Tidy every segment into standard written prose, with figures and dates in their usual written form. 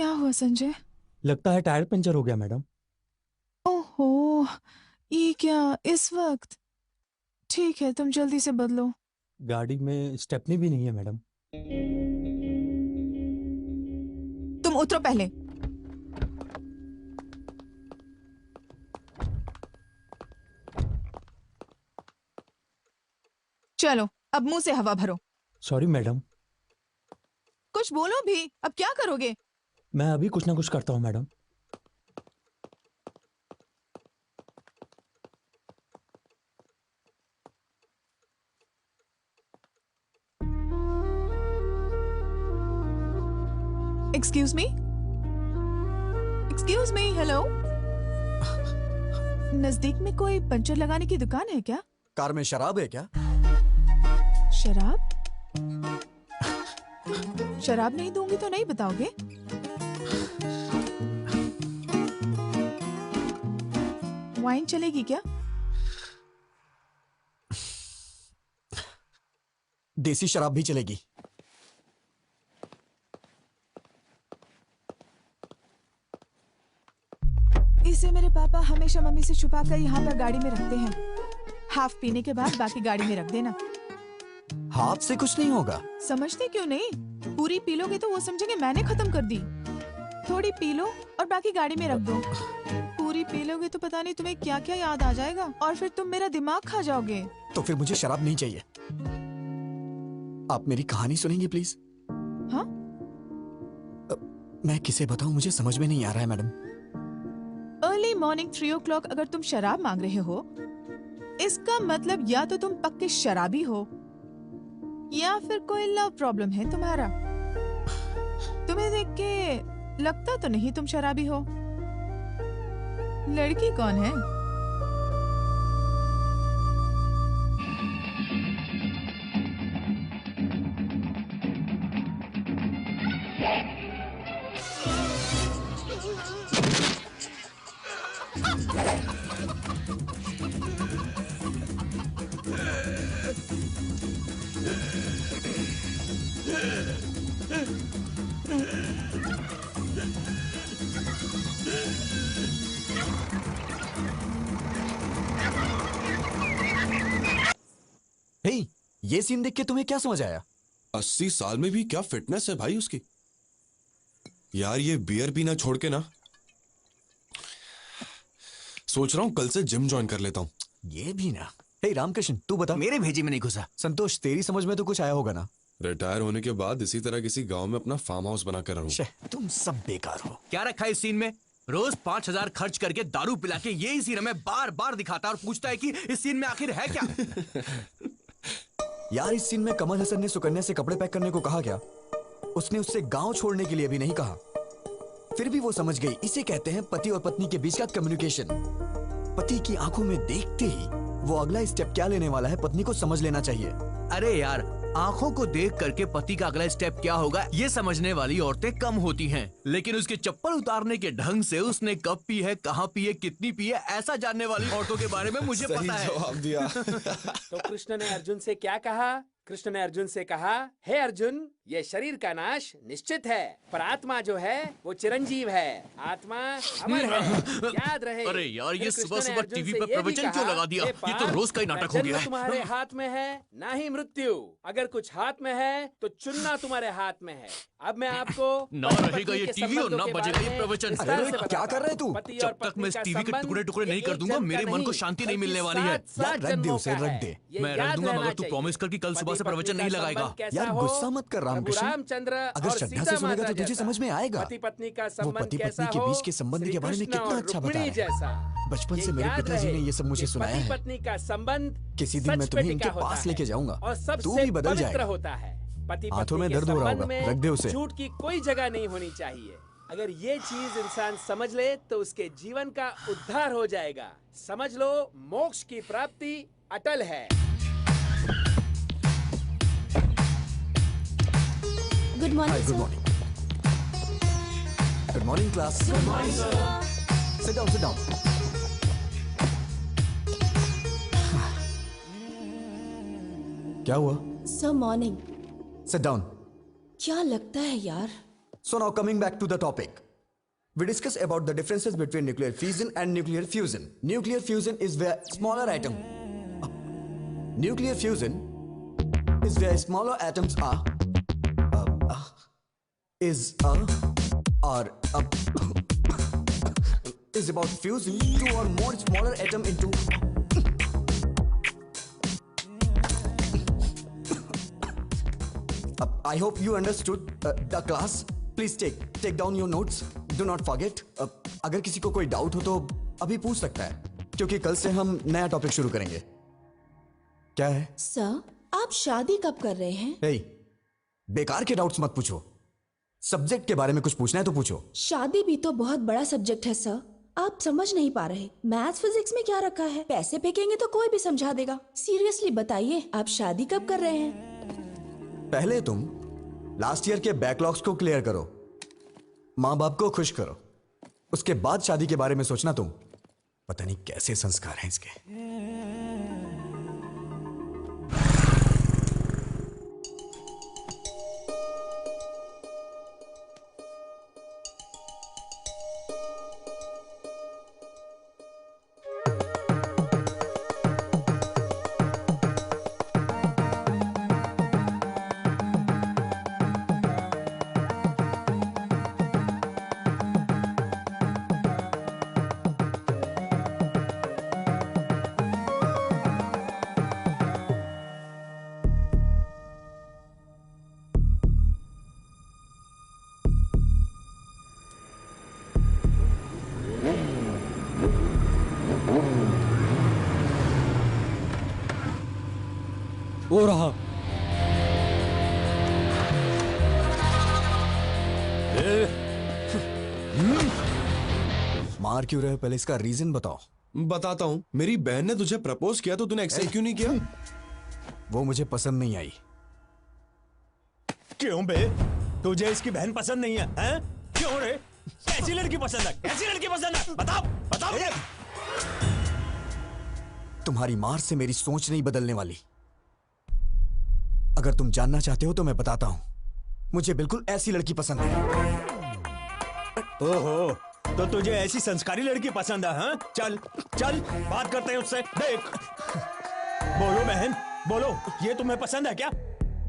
क्या हुआ संजय? लगता है टायर पंचर हो गया मैडम। ओहो, ये क्या इस वक्त? ठीक है, तुम जल्दी से बदलो। गाड़ी में स्टेपनी भी नहीं है मैडम। तुम उतरो पहले। चलो, अब मुंह से हवा भरो। Sorry madam. कुछ बोलो भी, अब क्या करोगे? मैं अभी कुछ ना कुछ करता हूँ madam. Excuse me, excuse me, hello. नजदीक में कोई पंचर लगाने की दुकान है क्या? कार में शराब है क्या? शराब? शराब नहीं दूंगी तो नहीं बताओगे? वाइन चलेगी क्या? देसी शराब भी चलेगी। इसे मेरे पापा हमेशा मम्मी से छुपा कर यहाँ पर गाड़ी में रखते हैं। हाफ पीने के बाद बाकी गाड़ी में रख देना। हाथ से कुछ नहीं होगा। समझते क्यों नहीं? पूरी पी लोगे तो वो समझेंगे मैंने खत्म कर दी। थोड़ी पी लो और बाकी गाड़ी में रख दो। पूरी पी लोगे तो पता नहीं तुम्हें क्या क्या याद आ जाएगा और फिर तुम मेरा दिमाग खा जाओगे। तो फिर मुझे शराब नहीं चाहिए। आप मेरी कहानी सुनेंगे प्लीज? हाँ? मैं किसे बताऊं, मुझे समझ में नहीं आ रहा है मैडम। अर्ली मॉर्निंग 3 o'clock अगर तुम शराब मांग रहे हो, इसका मतलब या तो तुम पक्के शराबी हो या फिर कोई लव प्रॉब्लम है तुम्हारा। तुम्हें देख के लगता तो नहीं तुम शराबी हो। लड़की कौन है? हे, ये सीन देख के तुम्हें क्या समझ आया? 80 साल में भी क्या फिटनेस है भाई उसकी। यार ये बियर पीना छोड़ के ना, सोच रहा हूं कल से जिम ज्वाइन कर लेता हूं। ये भी ना। हे रामकृष्ण, तू बता। मेरे भेजी में नहीं घुसा। संतोष, तेरी समझ में तो कुछ आया होगा ना? रिटायर होने के बाद इसी तरह किसी गांव में अपना फार्म हाउस बनाकर रहूं। शे, तुम सब बेकार हो। क्या रखा है इस सीन में? रोज 5,000 खर्च करके दारू पिला के यही सीन हमें बार बार दिखाता है और पूछता है कि इस सीन में आखिर है क्या? यार, इस सीन में कमल हसन ने सुकन्या से कपड़े पैक करने को कहा क्या? उसने उससे गांव छोड़ने के लिए भी नहीं कहा। फिर भी वो समझ गई। इसे कहते हैं पति और पत्नी के बीच का कम्युनिकेशन। पति की आंखों में देखते ही वो अगला स्टेप क्या लेने वाला है पत्नी को समझ लेना चाहिए। अरे यार, आंखों को देख करके पति का अगला स्टेप क्या होगा ये समझने वाली औरतें कम होती हैं, लेकिन उसके चप्पल उतारने के ढंग से उसने कब पी है, कहाँ पी है, कितनी पी है, ऐसा जानने वाली औरतों के बारे में मुझे पता है। जवाब दिया। तो कृष्ण ने अर्जुन से क्या कहा? कृष्ण ने अर्जुन से कहा, हे अर्जुन, ये शरीर का नाश निश्चित है, पर आत्मा जो है वो चिरंजीव है। आत्मा अमर है, याद रहे। अरे यार, ये फिर सुबह कृष्ण ने सुबह अर्जुन टीवी से पे ये भी प्रवचन कहा, क्यों लगा दिया? हे ये तो पार्थ, रोज का ही नाटक हो जन्म गया है। तुम्हारे हाथ में है, ना ही मृत्यु। अगर कुछ हाथ में है तो चुनना तुम्हारे हाथ में है। अब मैं आपको ना रहेगा ये टीवी और ना बजेगा ये प्रवचन। अरे, क्या कर रहे तू? जब तक मैं इस टीवी के टुकड़े टुकड़े नहीं कर दूंगा, मेरे मन को शांति नहीं मिलने वाली है। यार, रख दे उसे, रख दे। मैं रख दूंगा, मगर तू प्रॉमिस कर कि कल सुबह से प्रवचन नहीं लगाएगा। यार, गुस्सा मत कर रामकृष्ण। रामचंद्र अगर श्रद्धा से सुनेगा तो तुझे समझ में आएगा। पति पत्नी का वो संबंध पति कैसा पत्नी के हो, बीच के संबंध के बारे में श्री कृष्ण कितना और अच्छा रुक्मिणी बताया है। जैसा। बचपन से ये मेरे याद पिताजी ने रहे ये सब मुझे कि सुनाया है। पति पत्नी का संबंध किसी दिन मैं सच पे तुम्हें टिका इनके होता पास है लेके जाऊंगा। और तू सबसे भी बदल पवित्र जाएगा। होता है। पति हाथों पत्नी में के दर्द हो रहा संबंध होगा, रख दे में उसे। झूठ की कोई जगह नहीं होनी चाहिए। अगर ये चीज इंसान समझ ले तो उसके जीवन का उद्धार हो जाएगा। समझ लो, मोक्ष की प्राप्ति अटल है। Good morning good morning. Good morning class. Good morning sir. Sit down, sit down. क्या हुआ? Sir, morning. Sit down. क्या लगता है यार? So now coming back to the topic. We discuss about the differences between nuclear fission and nuclear fusion. Nuclear fusion is where smaller atom. Nuclear fusion is where smaller atoms are. Is about fusing two or more smaller atom into. I hope you understood the class. Please take down your notes. Do not forget. अगर किसी को कोई doubt हो तो अभी पूछ सकता है, क्योंकि कल से हम नया टॉपिक शुरू करेंगे. क्या है? सर, आप शादी कब कर रहे हैं? Hey, बेकार के डाउट्स मत पूछो. सब्जेक्ट के बारे में कुछ पूछना है तो पूछो. शादी भी तो बहुत बड़ा सब्जेक्ट है सर. आप समझ नहीं पा रहे. मैथ्स फिजिक्स में क्या रखा है? पैसे फेंकेंगे तो कोई भी समझा देगा. सीरियसली बताइए, आप शादी कब कर रहे हैं? पहले तुम लास्ट ईयर के बैकलॉग्स को क्लियर करो, माँ बाप को खुश करो, उसके बाद शादी के बारे में सोचना. तुम पता नहीं कैसे संस्कार हैं इसके. वो रहा. मार क्यों रहे हो? पहले इसका रीजन बताओ. बताता हूँ. मेरी बहन ने तुझे प्रपोज किया तो तूने एक्सेप्ट क्यों नहीं किया? वो मुझे पसंद नहीं आई. क्यों बे? तुझे इसकी बहन पसंद नहीं है? हैं? क्यों रे? कैसी लड़की पसंद है? कैसी लड़की पसंद है? बताओ, बताओ मुझे. तुम्हारी मार से मेरी सोच नहीं बदलने वाली. अगर तुम जानना चाहते हो तो मैं बताता हूं. मुझे बिल्कुल ऐसी लड़की पसंद है. ओहो, तो तुझे ऐसी संस्कारी लड़की पसंद है? हाँ? चल चल बात करते हैं उससे. देख, बोलो बहन, बोलो. ये तुम्हें पसंद है क्या?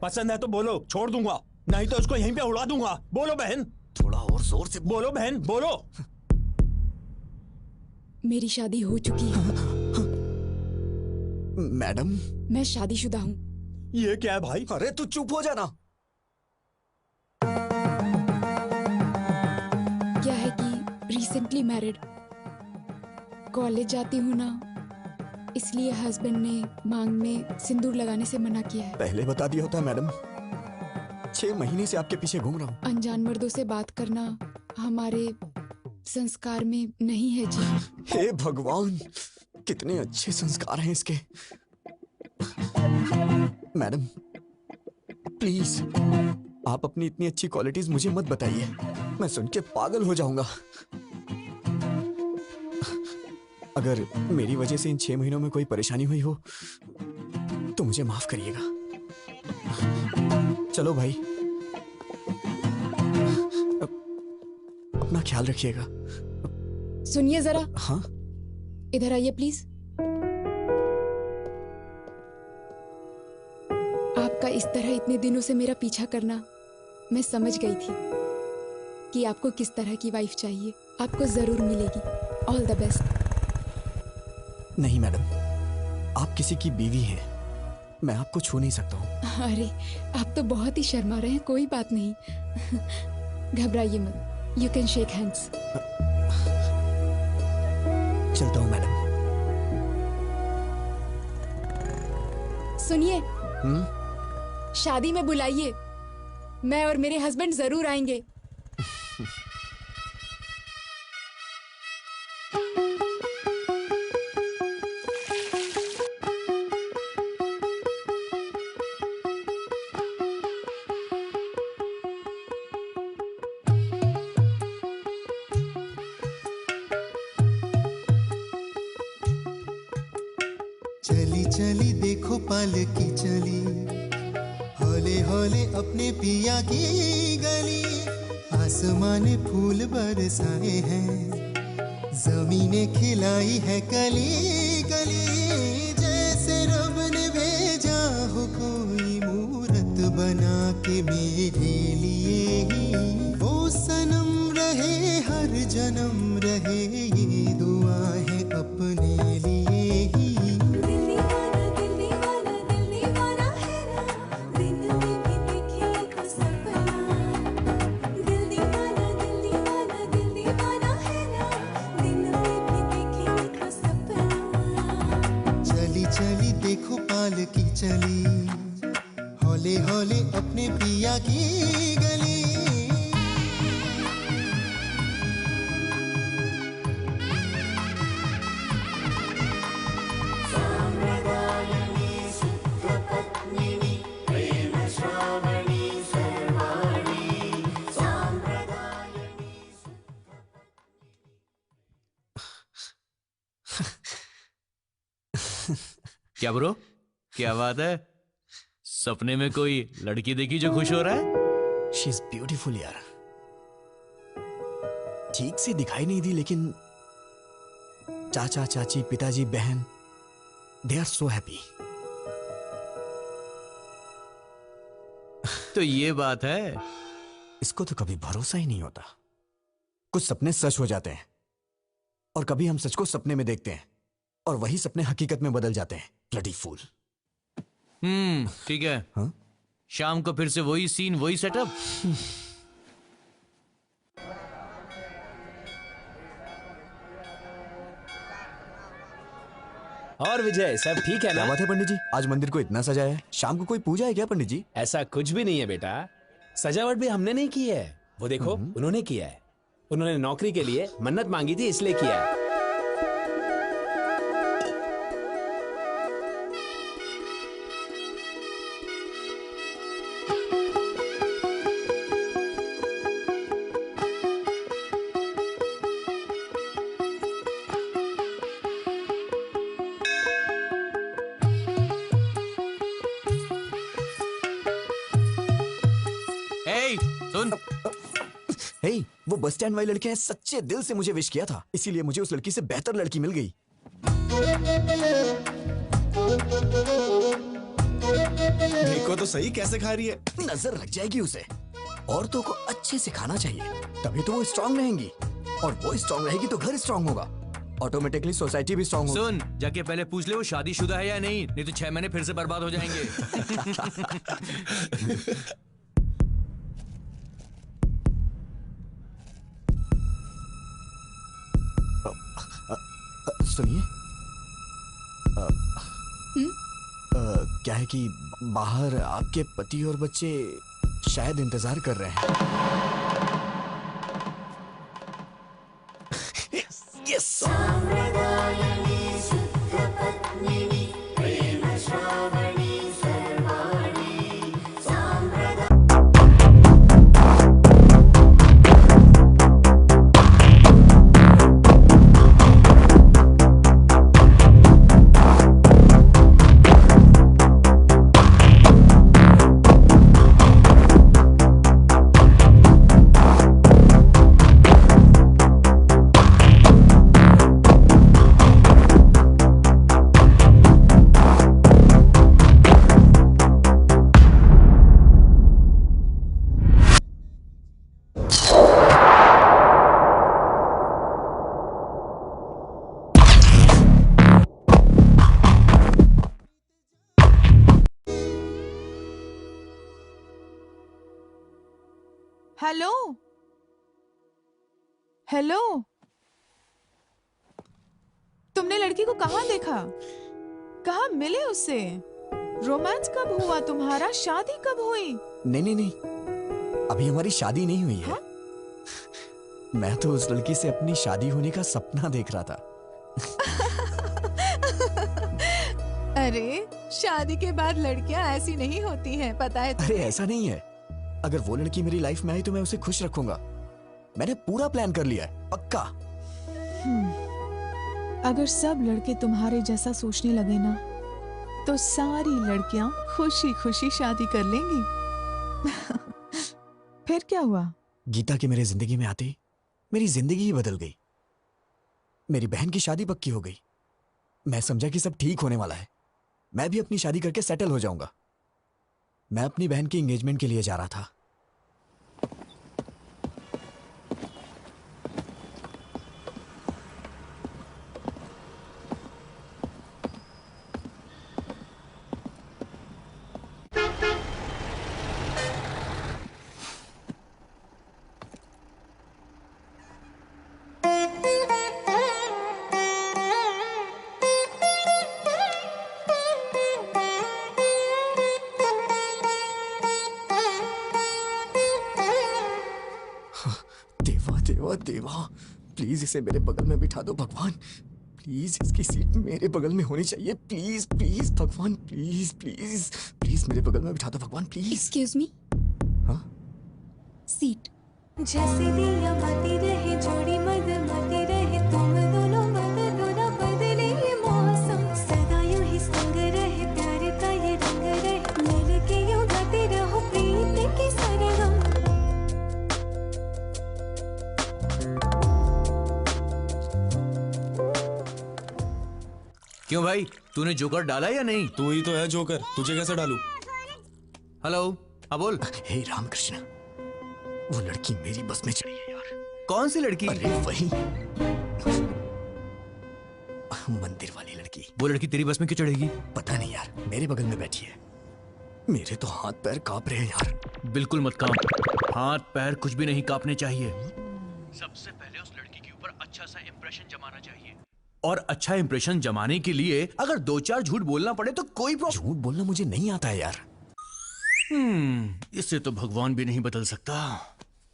पसंद है तो बोलो, छोड़ दूंगा. नहीं तो उसको यहीं पे उड़ा दूंगा. बोलो बहन. थोड़ा और जोर से बोलो बहन, बोलो. मेरी शादी हो चुकी है. मैडम, मैं शादीशुदा हूँ. ये क्या है भाई? अरे तू चुप हो जाना. क्या है कि रिसेंटली मैरिड, कॉलेज जाती हूँ ना, इसलिए हस्बैंड ने मांग में सिंदूर लगाने से मना किया है. पहले बता दिया होता मैडम. 6 महीने से आपके पीछे घूम रहा हूँ. अनजान मर्दों से बात करना हमारे संस्कार में नहीं है जी. हे भगवान, कितने अच्छे संस्कार हैं इसके. मैडम प्लीज, आप अपनी इतनी अच्छी क्वालिटीज मुझे मत बताइए. मैं सुन के पागल हो जाऊंगा. अगर मेरी वजह से इन 6 महीनों में कोई परेशानी हुई हो तो मुझे माफ करिएगा. चलो भाई, अपना ख्याल रखिएगा. सुनिए जरा. हाँ, इधर आइए प्लीज. आपका इस तरह इतने दिनों से मेरा पीछा करना, मैं समझ गई थी कि आपको किस तरह की वाइफ चाहिए. आपको जरूर मिलेगी. All the best. नहीं मैडम, आप किसी की बीवी हैं. मैं आपको छू नहीं सकता हूँ. अरे आप तो बहुत ही शर्मा रहे हैं. कोई बात नहीं, घबराइए मत. You can shake hands. चलता हूँ मैडम. सुनिए, शादी में बुलाइए. मैं और मेरे हस्बैंड जरूर आएंगे. चली चली देखो पालकी चली, हौले हौले अपने पिया की गली. आसमां ने फूल बरसाए हैं, जमीने खिलाई है कली कली, जैसे रब ने भेजा हो कोई मूरत बना के मेरे लिए ही। वो सनम रहे हर जन्म रहे, ये दुआ है अपने लिए ही। चली चली देखो पाल की चली, हौले हौले अपने पिया की गली। क्या ब्रो, क्या बात है? सपने में कोई लड़की देखी जो खुश हो रहा है? शी इज ब्यूटीफुल यार। ठीक से दिखाई नहीं दी, लेकिन चाचा चाची पिताजी बहन, दे आर सो हैप्पी। तो ये बात है। इसको तो कभी भरोसा ही नहीं होता। कुछ सपने सच हो जाते हैं, और कभी हम सच को सपने में देखते हैं और वही सपने हकीकत में बदल जाते हैं। Bloody fool. ठीक है। हाँ? शाम को फिर से वही सीन, वही सेटअप। और विजय, सब ठीक है क्या ना? बात है पंडित जी, आज मंदिर को इतना सजाया है। शाम को कोई पूजा है क्या पंडित जी? ऐसा कुछ भी नहीं है बेटा, सजावट भी हमने नहीं की है। वो देखो, उन्होंने किया है। उन्होंने नौकरी के लिए मन्नत मांगी थी, इसलिए किया है। सुन, हे, वो बस स्टैंड वाली लड़की ने सच्चे दिल से मुझे विश किया था, इसीलिए मुझे उस लड़की से बेहतर लड़की मिल गई। देखो तो सही कैसे खा रही है। नजर लग जाएगी उसे। औरतों को अच्छे से खाना चाहिए, तभी तो वो स्ट्रांग रहेंगी, और वो स्ट्रांग रहेगी तो घर स्ट्रांग होगा, ऑटोमेटिकली सोसाइटी भी स्ट्रांग होगी। सुन, जाके पहले पूछ ले वो शादीशुदा है या नहीं तो 6 महीने फिर से बर्बाद हो जाएंगे। सुनिए, क्या है कि बाहर आपके पति और बच्चे शायद इंतजार कर रहे हैं। यस। हेलो हेलो, तुमने लड़की को कहाँ देखा? कहाँ मिले उससे? रोमांस कब हुआ तुम्हारा? शादी कब हुई? नहीं नहीं नहीं, अभी हमारी शादी नहीं हुई है। हाँ? मैं तो उस लड़की से अपनी शादी होने का सपना देख रहा था। अरे, शादी के बाद लड़कियां ऐसी नहीं होती हैं, पता है अरे ऐसा नहीं है, अगर वो लड़की मेरी लाइफ में आई तो मैं उसे खुश रखूंगा। मैंने पूरा प्लान कर लिया है, पक्का। अगर सब लड़के तुम्हारे जैसा सोचने लगे ना, तो सारी लड़कियां खुशी खुशी शादी कर लेंगी। फिर क्या हुआ? गीता के मेरे जिंदगी में आते ही मेरी जिंदगी ही बदल गई। मेरी बहन की शादी पक्की हो गई। मैं समझा कि सब ठीक होने वाला है, मैं भी अपनी शादी करके सेटल हो जाऊंगा। मैं अपनी बहन की एंगेजमेंट के लिए जा रहा था। देवा देवा, प्लीज इसे मेरे बगल में बिठा दो भगवान। प्लीज इसकी सीट मेरे बगल में होनी चाहिए। प्लीज प्लीज भगवान, प्लीज प्लीज प्लीज मेरे बगल में बिठा दो भगवान, प्लीज। Excuse me. हाँ? सीट। जैसे दिया मती रहे जोड़ी मत मती रहे, तुम दोनों बदलो ना बदले ये मौसम, सदा यूं ही संग रहे प्यार का ये रंग रहे, मिल के यूं गाते रहो प्रीत की सरगम। क्यों भाई, तूने जोकर डाला या नहीं? तू ही तो है जोकर, तुझे कैसे डालूं? हेलो, हाँ बोल। हे रामकृष्ण, वो लड़की मेरी बस में चढ़ी है यार। कौन सी लड़की? अरे वही मंदिर वाली लड़की। वो लड़की तेरी बस में क्यों चढ़ेगी? पता नहीं यार, मेरे बगल में बैठी है। मेरे तो हाथ पैर कांप रहे हैं यार। बिल्कुल मत कांप, हाथ पैर कुछ भी नहीं कांपने चाहिए। सबसे पहले उस लड़की के ऊपर अच्छा सा इंप्रेशन जमाना चाहिए, और अच्छा इंप्रेशन जमाने के लिए अगर 2-4 झूठ बोलना पड़े तो कोई प्रॉब्लम। झूठ बोलना मुझे नहीं आता है यार। इससे तो भगवान भी नहीं बदल सकता।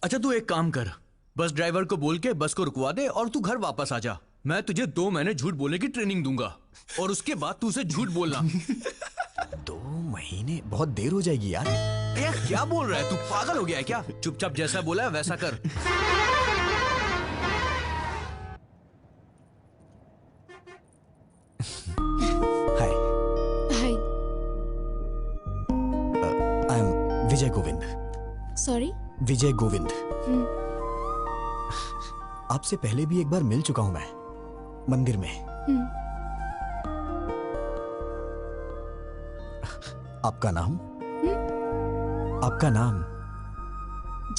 अच्छा तू एक काम कर, बस ड्राइवर को बोल के बस को रुकवा दे और तू घर वापस आ जा। मैं तुझे 2 महीने झूठ बोलने की ट्रेनिंग दूंगा और उसके बाद तू उसे झूठ बोलना। 2 महीने बहुत देर हो जाएगी यार। क्या बोल रहा है तू, पागल हो गया है क्या? चुपचाप जैसा बोला है वैसा कर। Hi, hi. I am Vijay Govind. Sorry? Vijay Govind. आपसे पहले भी एक बार मिल चुका हूं मैं, मंदिर में। आपका नाम? आपका नाम?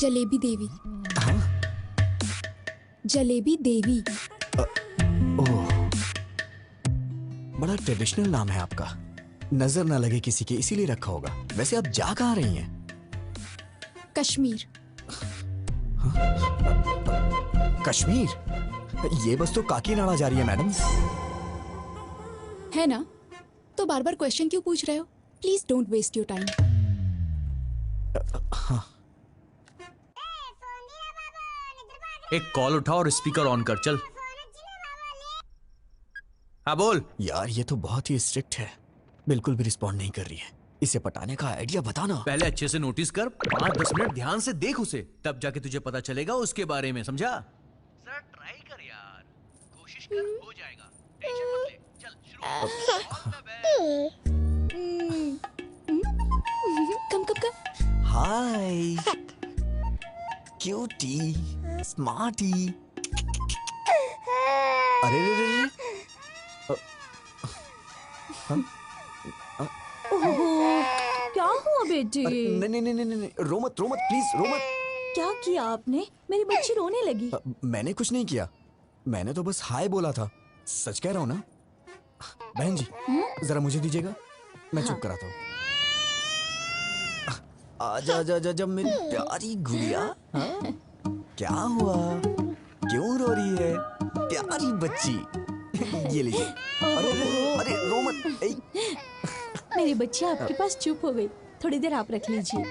जलेबी देवी। हाँ? जलेबी देवी। ओह, बड़ा ट्रेडिशनल नाम है आपका। नजर ना लगे किसी के इसीलिए रखा होगा। वैसे आप जा कहाँ रही हैं? कश्मीर। कश्मीर? ये बस तो काकीनाडा जा रही है मैडम। है ना? तो बार बार क्वेश्चन क्यों पूछ रहे हो? Please don't waste your time. हाँ। एक कॉल उठा और स्पीकर ऑन कर, चल। हाँ बोल। यार ये तो बहुत ही स्ट्रिक्ट है, बिल्कुल भी रिस्पॉन्ड नहीं कर रही है। इसे पटाने का आइडिया बताना। पहले अच्छे से नोटिस कर, 5-10 मिनट ध्यान से देख उसे, तब जाके तुझे पता चलेगा उसके बारे में, समझा? जरा ट्राई कर यार, कोशिश कर, हो जाएगा, टेंशन मत ले। चल शुरू। कम कम कम। हाय क्यूटी, स्मार्टी। अरे रे रे रे। क्या हुआ बेटी? नहीं नहीं नहीं नहीं, रो मत प्लीज, रो मत। क्या किया आपने? मेरी बच्ची रोने लगी। मैंने कुछ नहीं किया, मैंने तो बस हाय बोला था। सच कह रहा हूँ ना। बहन जी जरा मुझे दीजिएगा, मैं चुप कराता हूँ। आजा आजा आजा जब मेरी प्यारी गुड़िया। हाँ? क्या हुआ, क्यों रो रही है प्यारी बच्ची? ये लीजिए। अरे रो मत। मेरी बच्ची आपके पास चुप हो गई, थोड़ी देर आप रख लीजिए।